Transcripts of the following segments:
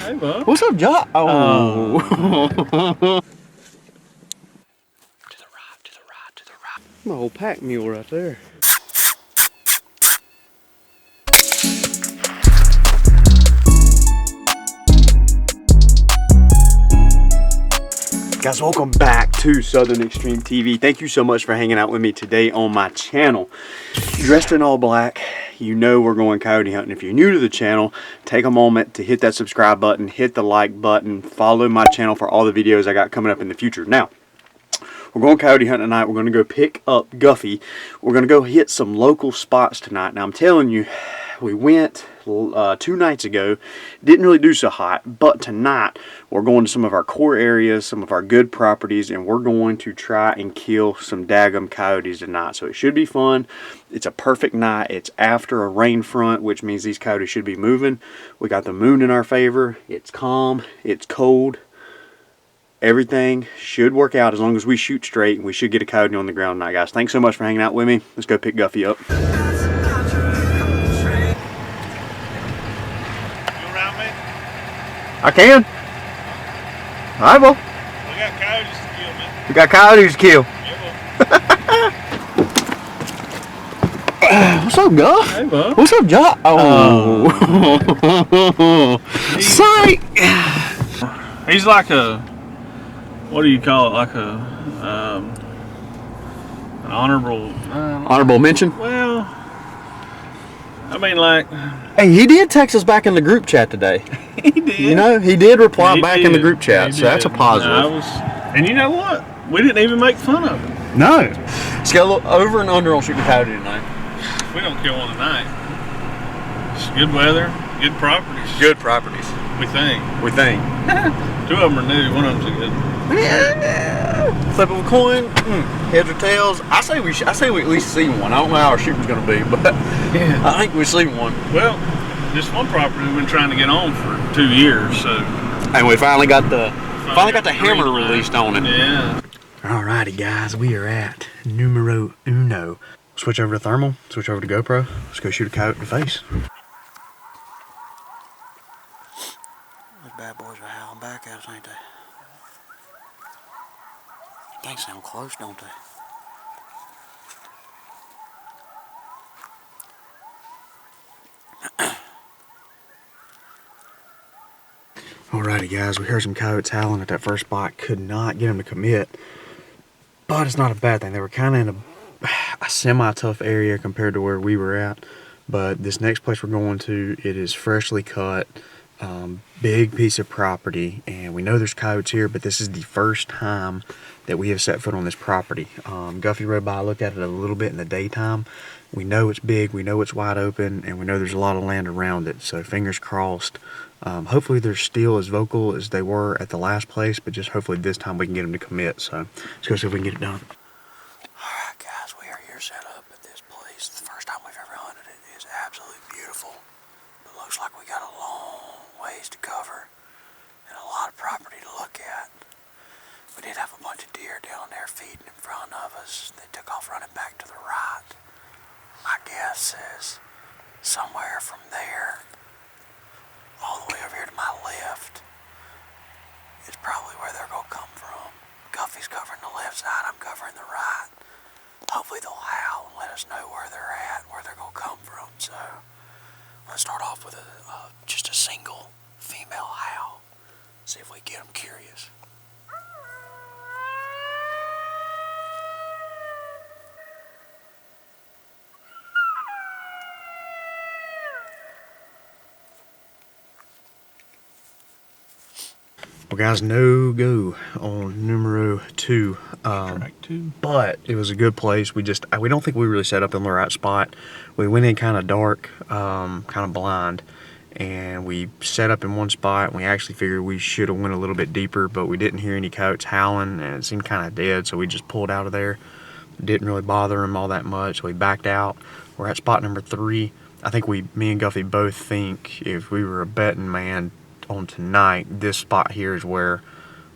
Hey, bud. What's up, Josh? Oh. To the right, to the right, to the right. My old pack mule right there. Guys, welcome back to Southern Extreme TV. Thank you so much for hanging out with me today on my channel. Dressed in all black, you know we're going coyote hunting. If you're new to the channel, take a moment to hit that subscribe button, hit the like button, follow my channel for all the videos I got coming up in the future. Now, we're going coyote hunting tonight. We're going to go pick up Duffy. We're going to go hit some local spots tonight. Now, I'm telling you, we went 2 nights ago. Didn't really do so hot, but tonight we're going to some of our core areas, some of our good properties, and we're going to try and kill some daggum coyotes tonight. So it should be fun. It's a perfect night. It's after a rain front, which means these coyotes should be moving. We got the moon in our favor. It's calm. It's cold. Everything should work out as long as we shoot straight, and we should get a coyote on the ground tonight, guys. Thanks so much for hanging out with me. Let's go pick Duffy up. I can. Alright, well. We got coyotes to kill, man. We got coyotes to kill. Yeah, What's up, Guff? hey, bud. What's up, Josh? Oh. Sight. He's like a, what do you call it? Like a, an Honorable mention? Well, I mean, like. Hey, he did text us back in the group chat today. He did. You know, he did reply back in the group chat, so that's a positive. And you know what? We didn't even make fun of it. No. Let's get a little over and under on shooting coyote tonight. We don't kill one tonight. It's good weather, good properties. Good properties. We think. We think. 2 of them are new. One of them's a good. Yeah. Flip of a coin, heads or tails. I say we at least see one. I don't know how our shooting's going to be, but yeah. I think we see one. Well, this one property we've been trying to get on for 2 years, so. And we finally got the hammer released on it. Yeah. Alrighty, guys, we are at numero uno. Switch over to thermal. Switch over to GoPro. Let's go shoot a coyote in the face. Those bad boys are howling back at us, ain't they? They sound close, don't they? Alrighty, guys, we heard some coyotes howling at that first spot. Could not get them to commit, but it's not a bad thing. They were kind of in a semi-tough area compared to where we were at. But this next place we're going to, it is freshly cut, big piece of property, and we know there's coyotes here, but this is the first time that we have set foot on this property. Duffy rode by, looked at it a little bit in the daytime. We know it's big, we know it's wide open, and we know there's a lot of land around it, so fingers crossed. Hopefully they're still as vocal as they were at the last place, but just hopefully this time we can get them to commit. So let's go see if we can get it done. Alright, guys, we are here set up at this place. The first time we've ever hunted it. It is absolutely beautiful. But it looks like we got a long ways to cover and a lot of property to look at. We did have a bunch of deer down there feeding in front of us. They took off running back to the right. My guess is somewhere from there all the way over here to my left is probably where they're going to come from. Duffy's covering the left side, I'm covering the right. Hopefully they'll howl and let us know where they're at, where they're going to come from. So let's start off with just a single female howl. See if we get them curious. Well, guys, no go on numero 2. But it was a good place. We don't think we really set up in the right spot. We went in kind of dark, kind of blind, and we set up in one spot. And we actually figured we should have went a little bit deeper, but we didn't hear any coyotes howling, and it seemed kind of dead, so we just pulled out of there. Didn't really bother them all that much, so we backed out. We're at spot number 3. I think me and Duffy both think if we were a betting man on tonight, this spot here is where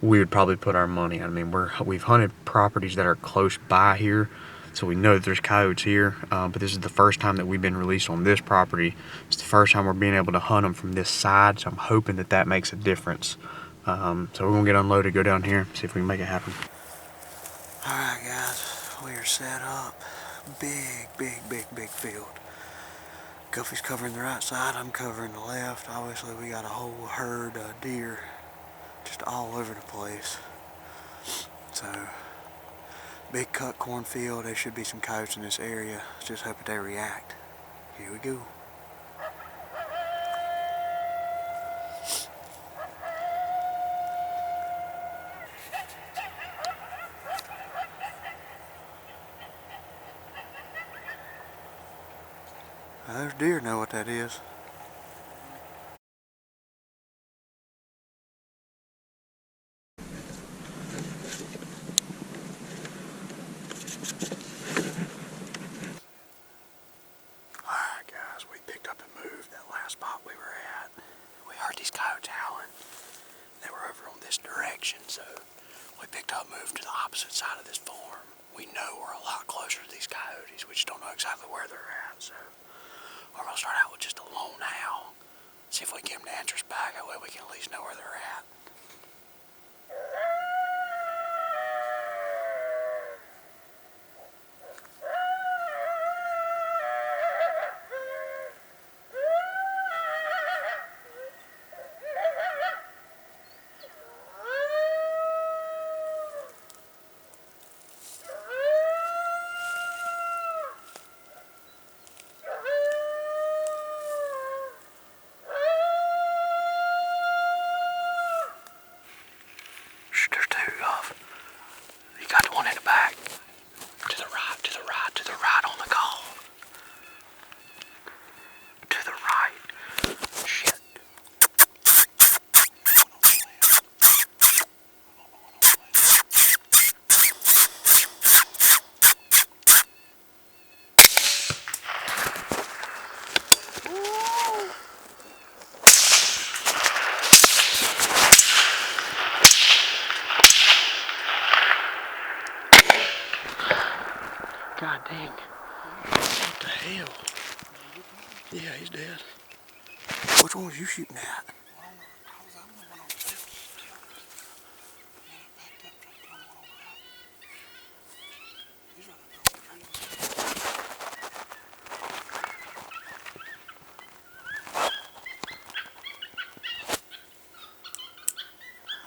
we would probably put our money. I mean, we've hunted properties that are close by here, so we know that there's coyotes here. But this is the first time that we've been released on this property. It's the first time we're being able to hunt them from this side, so I'm hoping that that makes a difference. So we're gonna get unloaded, go down here, see if we can make it happen. Alright guys, we are set up. Big field. Duffy's covering the right side, I'm covering the left. Obviously we got a whole herd of deer just all over the place. So, big cut cornfield, there should be some coyotes in this area. Let's just hope that they react. Here we go. Those deer know what that is. Alright guys, we picked up and moved that last spot we were at. We heard these coyotes howling. They were over on this direction, so we picked up and moved to the opposite side of this farm. We know we're a lot closer to these coyotes. We just don't know exactly where they're at, so we're going to start out with just a lone howl. See if we can get them to answer us back. That way we can at least know where they're at. There's two off. You got the one in the back. To the right on the call. To the right. Shit. God dang. What the hell? Yeah, he's dead. Which one was you shooting at?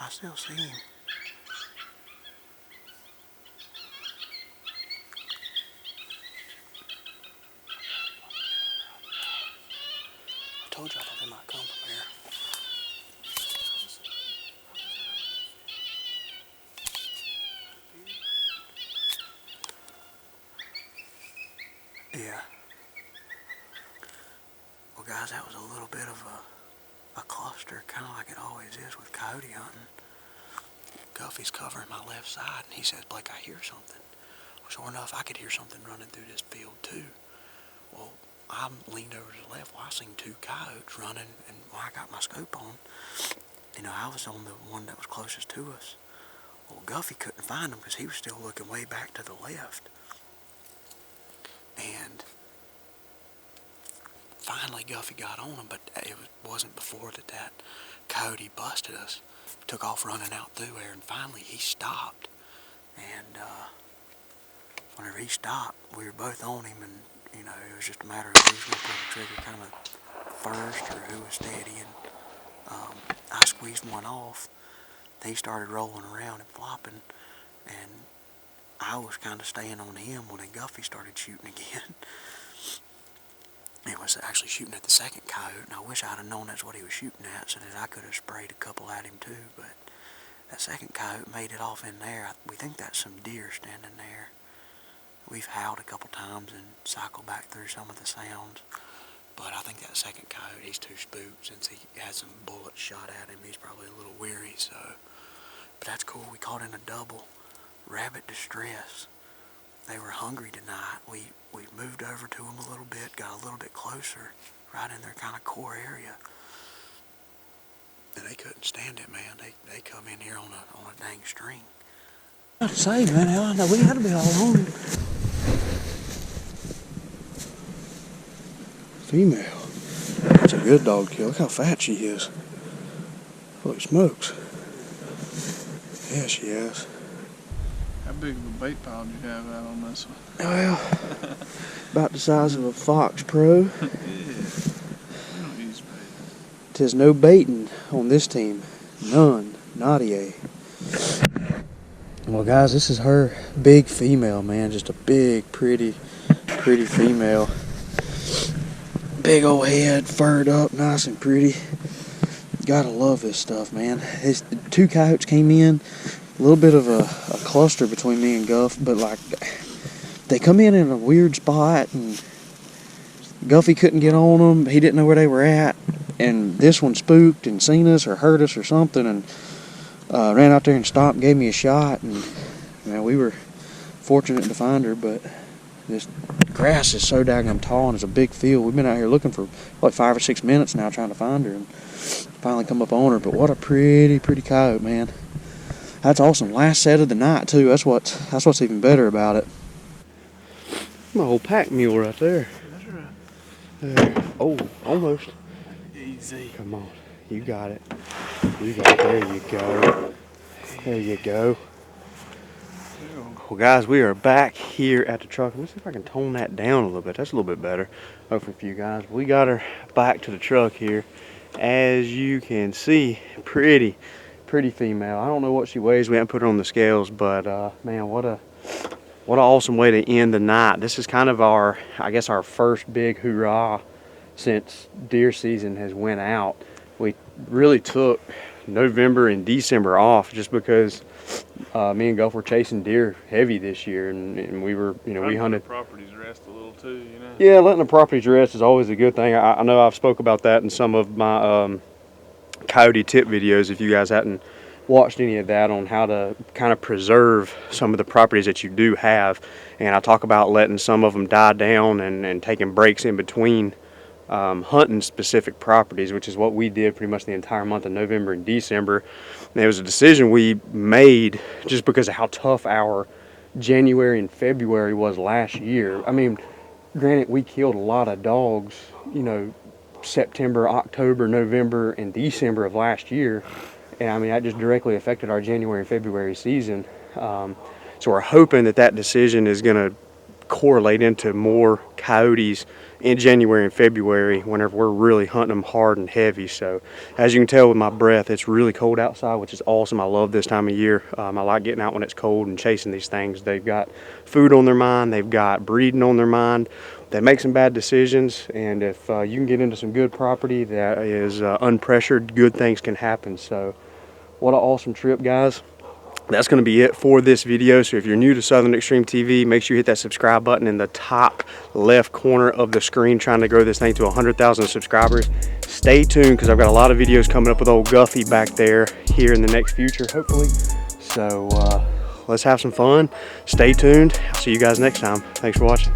I still see him. I told you I thought they might come from here. Yeah. Well guys, that was a little bit of a cluster, kind of like it always is with coyote hunting. Duffy's covering my left side and he says, Blake, I hear something. Well, sure enough, I could hear something running through this field too. Well, I leaned over to the left. Well, I seen two coyotes running, and when I got my scope on, you know, I was on the one that was closest to us. Well, Duffy couldn't find them because he was still looking way back to the left. And finally Duffy got on him, but it wasn't before that coyote busted us. Took off running out through there, and finally he stopped. And whenever he stopped, we were both on him, and you know, it was just a matter of who's going to pull the trigger kind of first or who was steady. And I squeezed one off. He started rolling around and flopping, and I was kind of staying on him when Duffy started shooting again. He was actually shooting at the second coyote, and I wish I'd have known that's what he was shooting at so that I could have sprayed a couple at him too. But that second coyote made it off in there. We think that's some deer standing there. We've howled a couple times and cycled back through some of the sounds. But I think that second coyote, he's too spooked since he had some bullets shot at him. He's probably a little weary, so. But that's cool. We caught in a double. Rabbit distress. They were hungry tonight. We moved over to them a little bit, got a little bit closer, right in their kind of core area. And they couldn't stand it, man. They come in here on a dang string. I have to say, man, we had to be all on it. Female. That's a good dog kill. Look how fat she is. Holy smokes. Yeah, she is. How big of a bait pile do you have out on this one? Well, about the size of a Fox Pro. Yeah. We don't use bait. 'Tis no baiting on this team. None. Nadia. Well, guys, this is her big female, man. Just a big, pretty female. Big old head, furred up, nice and pretty. Gotta love this stuff, man. These two coyotes came in, a little bit of a cluster between me and Guff, but like they come in a weird spot, and Guffy couldn't get on them. He didn't know where they were at, and this one spooked and seen us or heard us or something, and ran out there and stopped, and gave me a shot, and man, we were fortunate to find her, but this grass is so daggone tall and it's a big field. We've been out here looking for like 5 or 6 minutes now trying to find her, and finally come up on her. But what a pretty coyote, man. That's awesome. Last set of the night too. That's what's even better about it. My old pack mule right there. That's right. There. Oh, almost. Easy. Come on, you got it. You got it. There you go. There you go. Well, guys, we are back here at the truck. Let me see if I can tone that down a little bit. That's a little bit better. Hopefully for you guys. We got her back to the truck here. As you can see, pretty female. I don't know what she weighs. We haven't put her on the scales, but man, what a awesome way to end the night. This is kind of our, I guess, our first big hoorah since deer season has went out. We really took November and December off just because me and Guff were chasing deer heavy this year, and we were, you know, we hunted. The properties rest a little too, you know. Yeah, letting the properties rest is always a good thing. I know I've spoke about that in some of my coyote tip videos. If you guys hadn't watched any of that, on how to kind of preserve some of the properties that you do have, and I talk about letting some of them die down and taking breaks in between hunting specific properties, which is what we did pretty much the entire month of November and December. And it was a decision we made just because of how tough our January and February was last year. I mean, granted, we killed a lot of dogs, you know, September, October, November, and December of last year, and I mean that just directly affected our January and February season. So we're hoping that decision is going to correlate into more coyotes in January and February whenever we're really hunting them hard and heavy. So as you can tell with my breath, it's really cold outside, which is awesome. I love this time of year. I like getting out when it's cold and chasing these things. They've got food on their mind, they've got breeding on their mind. They make some bad decisions, and if you can get into some good property that is unpressured, good things can happen. So what an awesome trip, guys. That's going to be it for this video. So if you're new to Southern Extreme TV, make sure you hit that subscribe button in the top left corner of the screen, trying to grow this thing to 100,000 subscribers. Stay tuned, because I've got a lot of videos coming up with old Guffy back there here in the next future, hopefully. So let's have some fun. Stay tuned. I'll see you guys next time. Thanks for watching.